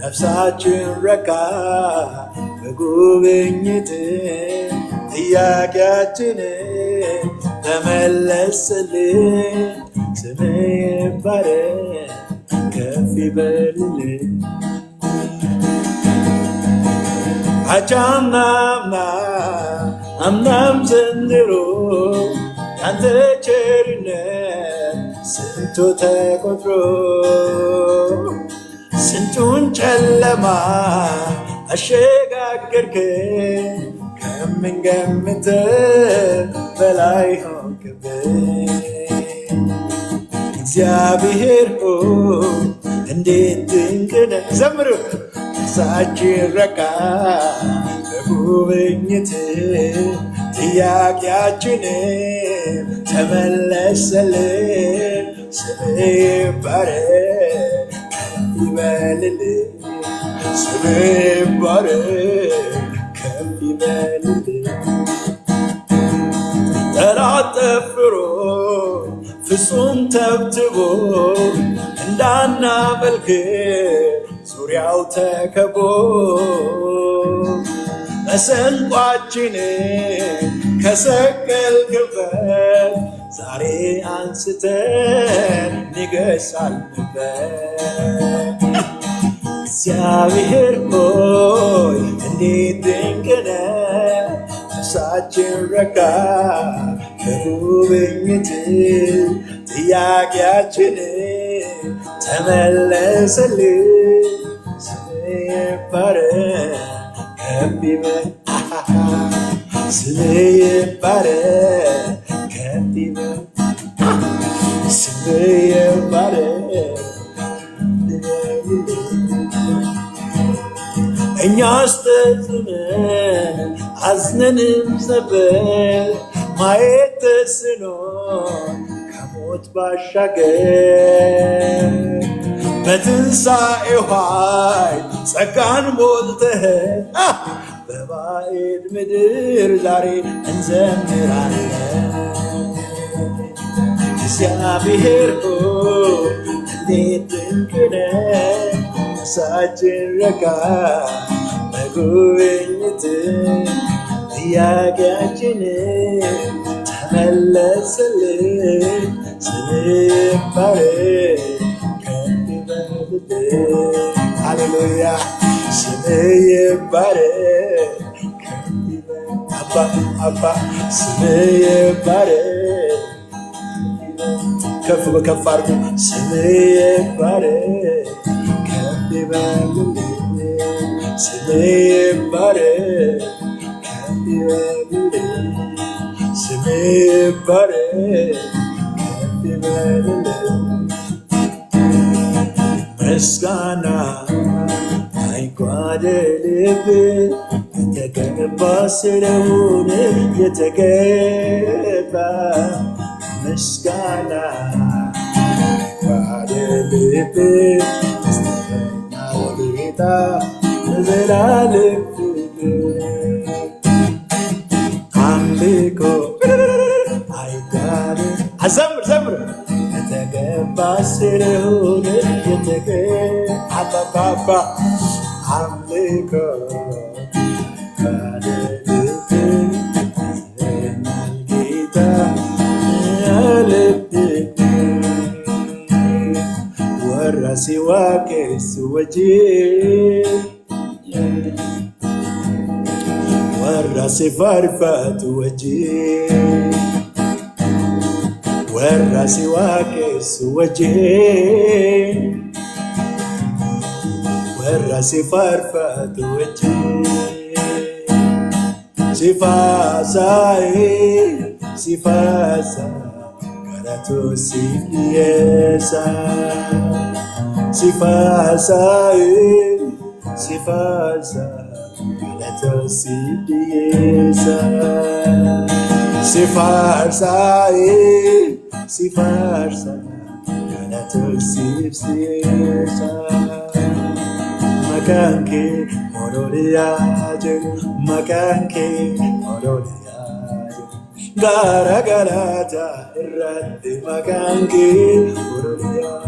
ነፍሳችን ረካ በጉብኝት ጥያቄያችን ተመለሰልን ስምህ ይባረክ ከፍ ይበልልን አምናም ዘንድሮ ያንተ ቸርነት ስንቱ ተቆጥሮ ስንቱን ጨለማ አሸጋገርከን ከምንገምተው በላይ ሆንክብን እግዚአብሔር ሆይ እንዴት ድንቅ ነህ ዘምሩ ነፍሳችን ረካ በጉብኝት ጥያቄያችን ተመለሰልን ስምህ ይባረክ ከፍ ይበልልን ስምህ ይባረክ ከፍ ይበልልን ጠላት ጠፍሮ ፍጹም ተብትቦ እንዳናመልክ ዙሪያው ተከቦ መሰንቋችንን ከሰቀልክበት ዛሬ አንስተን ንገሳልንበት። እግዚአብሔር ሆይ እንዴት ድንቅ ነህ፣ ነፍሳችን ረካ በጉብኝት ጥያቄያችን ተመለሰልን። ስምህ ይባረክ ከፍ ይበል፣ ስምህ ይባረክ ከፍ ይበል፣ ስምህ ይባረክ። እኛስ ተጽዕነን አዝነንም ነበር ማየት ተስኖን ከሞት ባሻገር በትንሣኤው ኃይል ጸጋን ሞልተህ በባዕድ ምድር ዛሬ እንዘምራለን። እግዚአብሔር ሆይ እንዴት ድንቅ ነህ፣ ነፍሳችን ረካ በጉብኝትህ ጥያቄያችን ተመለሰልን። ስምህ ይባረክ ከፍ ይበልልን። ሃሌሉያ ስምህ ይባረክ ከፍ ይበል። አባ ስምህ ይባረክ ከፍ በከፍ አድርጉ። ስምህ ይባረክ ከፍ ይበልልን። ስምህ ይባረክ ከፍ ይበልልን። ስምህ ይባረክ ከፍ ይበልልን። ምስጋና አይጓደልብህ የተገባ ስለሆነ የተገባ ምስጋና አይጓደልብህ ስተኛው ጌታ ለዘላለም አምልኮ አይጓደል ዘምር የተገባ ስለሆነ የተገባ አምልኮ ጌታ ልብ ወራሲ ዋቄስ ወጂ ወራሲ ፋርፋት ወጂ ወራሲ ዋቄስ ወጂ ወራሲ ፋርፋት ወጂ ሲፋሳይ ሲፋሳ ገራቶ ሲየሳ ሲፋሳይ ሲፋሳ ገራቶ ሲየሳ ሲፋሳይ ሲፋሳ ገራቶ ሲየሳ መካንኬ ሞዶልያጅ መካንኬ ሞዶልያጅ ጋራ ጋራታ እራት መካንኬ ሞዶልያጅ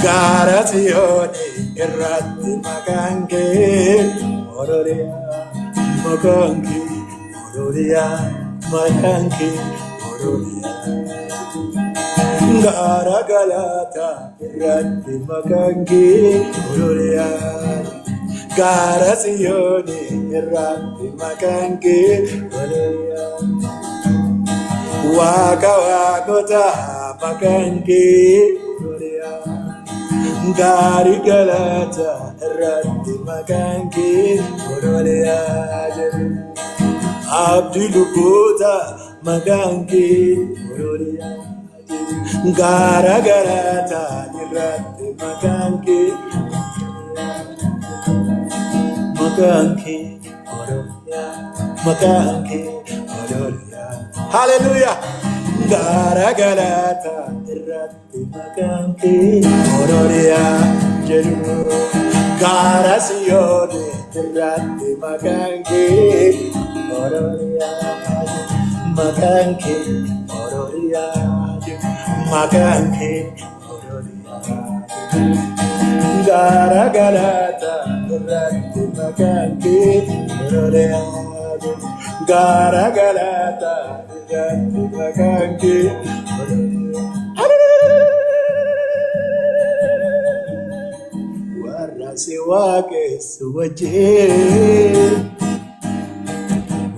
ጋራ ጽዮን እራት መካንኬ ሞዶልያጅ መካንኬ ሞዶልያጅ መካንኬ ሞዶልያጅ ጋራ ጋላታ እራት መካንኬ ሞዶልያጅ ጋራ ጽዮን እራት መካንኬ ሞዶልያጅ ዋቃ ዋቆታ መካንኬ ሞዶልያጅ ጋሪ ገላታ እራት መካንኬ ሞዶልያጅ አብዲ ሉኩታ መካንኬ ሞዶልያጅ ጋራ ጋራታ እራት መካንኬ መካንኬ ሞዶልያጅ መካንኬ ሞዶልያጅ ሃሌሉያ ጋራ ጋላታ እራት መካንኬ ሞዶልያጅ ጋራ ጽዮን እራት መካንኬ ሞዶልያጅ መካንኬ ሞዶልያጅ መካንኬ ሞዶልያጅ ጋራ ጋላታ እራት መካንኬ ሞዶልያጅ gara galata kanki warasi wake suwaje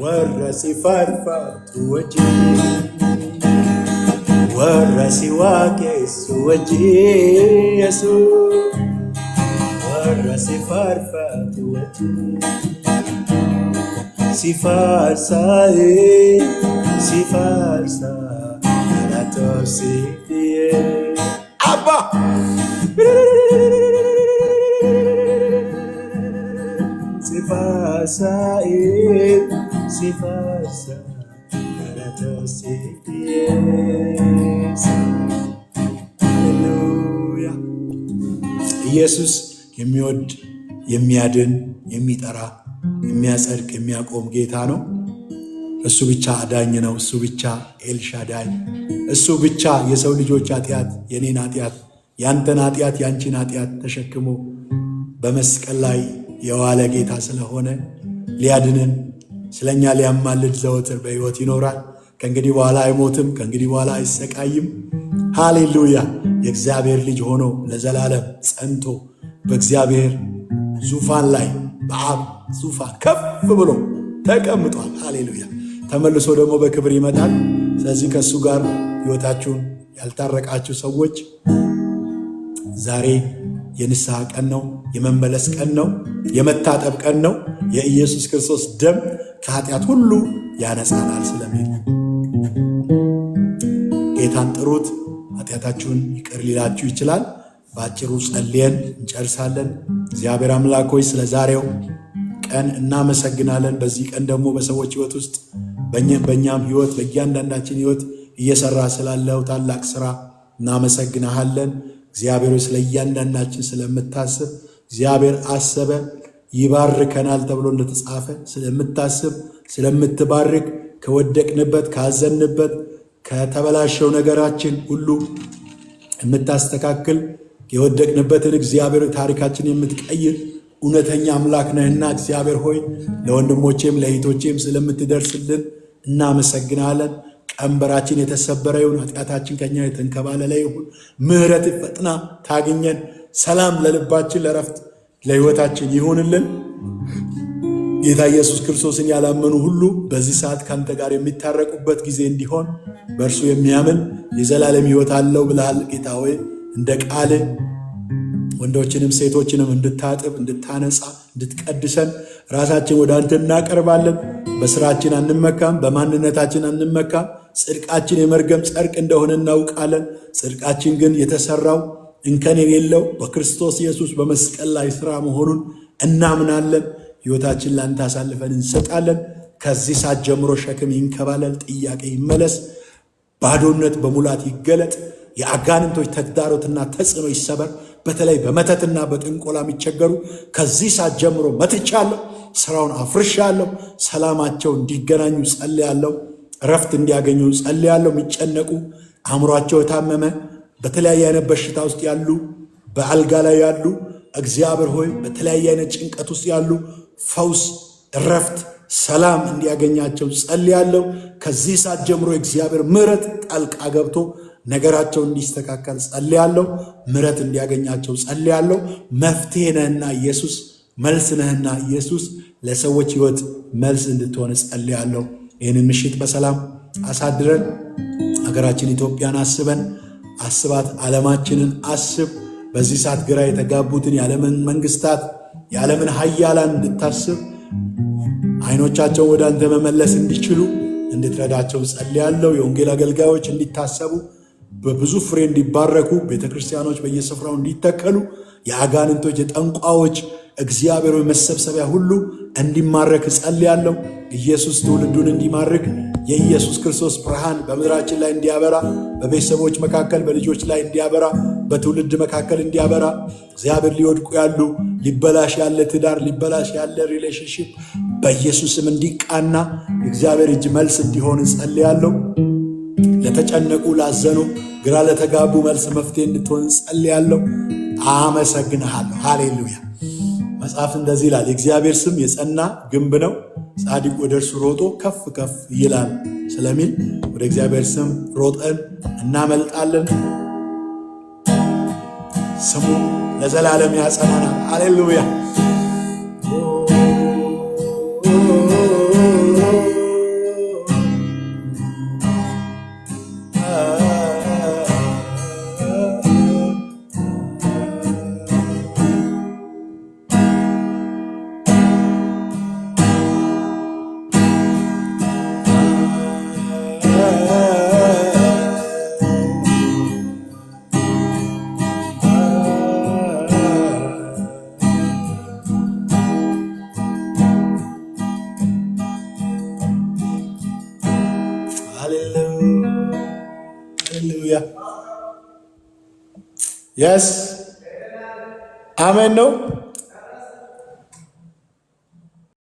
warasi farfa tuwaje warasi wake suwaje yesu warasi farfa tuwaje si farsa alato si abba si farsa alato si ሃሌሉያ ኢየሱስ የሚወድ የሚያድን የሚጠራ የሚያጸድቅ የሚያቆም ጌታ ነው። እሱ ብቻ አዳኝ ነው። እሱ ብቻ ኤልሻዳይ፣ እሱ ብቻ የሰው ልጆች ኃጢአት፣ የኔን ኃጢአት፣ ያንተን ኃጢአት፣ ያንቺን ኃጢአት ተሸክሞ በመስቀል ላይ የዋለ ጌታ ስለሆነ ሊያድንን ስለኛ ሊያማልድ ዘወትር በሕይወት ይኖራል። ከእንግዲህ በኋላ አይሞትም። ከእንግዲህ በኋላ አይሰቃይም። ሃሌሉያ! የእግዚአብሔር ልጅ ሆኖ ለዘላለም ጸንቶ በእግዚአብሔር ዙፋን ላይ በአብ ዙፋን ከፍ ብሎ ተቀምጧል። ሃሌሉያ! ተመልሶ ደግሞ በክብር ይመጣል። ስለዚህ ከእሱ ጋር ሕይወታችሁን ያልታረቃችሁ ሰዎች ዛሬ የንስሐ ቀን ነው፣ የመመለስ ቀን ነው፣ የመታጠብ ቀን ነው። የኢየሱስ ክርስቶስ ደም ከኃጢአት ሁሉ ያነጻናል ስለሚል ጌታን ጥሩት። ኃጢአታችሁን ይቅር ሊላችሁ ይችላል። በአጭሩ ጸልየን እንጨርሳለን። እግዚአብሔር አምላክ ሆይ ስለ ዛሬው ቀን እናመሰግናለን። በዚህ ቀን ደግሞ በሰዎች ሕይወት ውስጥ በእኛም ሕይወት በእያንዳንዳችን ሕይወት እየሰራ ስላለው ታላቅ ሥራ እናመሰግናሃለን። እግዚአብሔር ሆይ ስለ እያንዳንዳችን ስለምታስብ እግዚአብሔር አሰበ ይባርከናል ተብሎ እንደተጻፈ ስለምታስብ ስለምትባርክ ከወደቅንበት ካዘንበት ከተበላሸው ነገራችን ሁሉ የምታስተካክል የወደቅንበትን እግዚአብሔር ታሪካችን የምትቀይር እውነተኛ አምላክ ነህና እግዚአብሔር ሆይ ለወንድሞቼም ለእህቶቼም ስለምትደርስልን እናመሰግናለን። ቀንበራችን የተሰበረ ይሁን፣ ኃጢአታችን ከኛ የተንከባለለ ይሁን። ምሕረት ፈጥና ታግኘን። ሰላም ለልባችን፣ ለረፍት ለሕይወታችን ይሁንልን። ጌታ ኢየሱስ ክርስቶስን ያላመኑ ሁሉ በዚህ ሰዓት ካንተ ጋር የሚታረቁበት ጊዜ እንዲሆን በእርሱ የሚያምን የዘላለም ሕይወት አለው ብለሃል። ጌታ ሆይ እንደ ቃል ወንዶችንም ሴቶችንም እንድታጥብ እንድታነጻ እንድትቀድሰን ራሳችን ወደ አንተ እናቀርባለን። በስራችን አንመካም፣ በማንነታችን አንመካም። ጽድቃችን የመርገም ጨርቅ እንደሆነ እናውቃለን። ጽድቃችን ግን የተሰራው እንከን የሌለው በክርስቶስ ኢየሱስ በመስቀል ላይ ሥራ መሆኑን እናምናለን። ሕይወታችን ላንተ አሳልፈን እንሰጣለን። ከዚህ ሰዓት ጀምሮ ሸክም ይንከባለል፣ ጥያቄ ይመለስ፣ ባዶነት በሙላት ይገለጥ። የአጋንንቶች ተግዳሮትና ተጽዕኖ ይሰበር። በተለይ በመተትና በጥንቆላ የሚቸገሩ ከዚህ ሰዓት ጀምሮ መትቻለሁ፣ ስራውን አፍርሻለሁ። ሰላማቸው እንዲገናኙ ጸልያለሁ፣ እረፍት እንዲያገኙ ጸልያለሁ። የሚጨነቁ አእምሯቸው የታመመ በተለያየ አይነት በሽታ ውስጥ ያሉ በአልጋ ላይ ያሉ እግዚአብሔር ሆይ በተለያየ አይነት ጭንቀት ውስጥ ያሉ ፈውስ፣ እረፍት፣ ሰላም እንዲያገኛቸው ጸልያለሁ። ከዚህ ሰዓት ጀምሮ የእግዚአብሔር ምሕረት ጣልቃ ገብቶ ነገራቸው እንዲስተካከል ጸልያለሁ። ምሕረት እንዲያገኛቸው ጸልያለሁ። መፍትሄ ነህና ኢየሱስ፣ መልስ ነህና ኢየሱስ፣ ለሰዎች ሕይወት መልስ እንድትሆን ጸልያለሁ። ይህንን ምሽት በሰላም አሳድረን ሀገራችን ኢትዮጵያን አስባት፣ ዓለማችንን አስብ። በዚህ ሰዓት ግራ የተጋቡትን የዓለምን መንግስታት የዓለምን ኃያላን እንድታስብ አይኖቻቸውን ወደ አንተ መመለስ እንዲችሉ እንድትረዳቸው ጸልያለሁ። የወንጌል አገልጋዮች እንዲታሰቡ በብዙ ፍሬ እንዲባረኩ፣ ቤተ ክርስቲያኖች በየስፍራው እንዲተከሉ፣ የአጋንንቶች የጠንቋዎች እግዚአብሔር መሰብሰቢያ ሁሉ እንዲማረክ ጸልያለሁ። ኢየሱስ ትውልዱን እንዲማርክ የኢየሱስ ክርስቶስ ብርሃን በምድራችን ላይ እንዲያበራ፣ በቤተሰቦች መካከል በልጆች ላይ እንዲያበራ፣ በትውልድ መካከል እንዲያበራ፣ እግዚአብሔር ሊወድቁ ያሉ ሊበላሽ ያለ ትዳር ሊበላሽ ያለ ሪሌሽንሺፕ በኢየሱስም እንዲቃና እግዚአብሔር እጅ መልስ እንዲሆን ጸልያለሁ። ለተጨነቁ ላዘኑ፣ ግራ ለተጋቡ መልስ መፍትሄ እንድትሆን ጸልያለሁ። አመሰግንሃለሁ። ሃሌሉያ። መጽሐፍ እንደዚህ ይላል፣ የእግዚአብሔር ስም የጸና ግንብ ነው፣ ጻድቅ ወደ እርሱ ሮጦ ከፍ ከፍ ይላል ስለሚል ወደ እግዚአብሔር ስም ሮጠን እናመልጣለን። ስሙ ለዘላለም ያጸናናል። ሃሌሉያ። Hallelujah. Yes. Amen. No.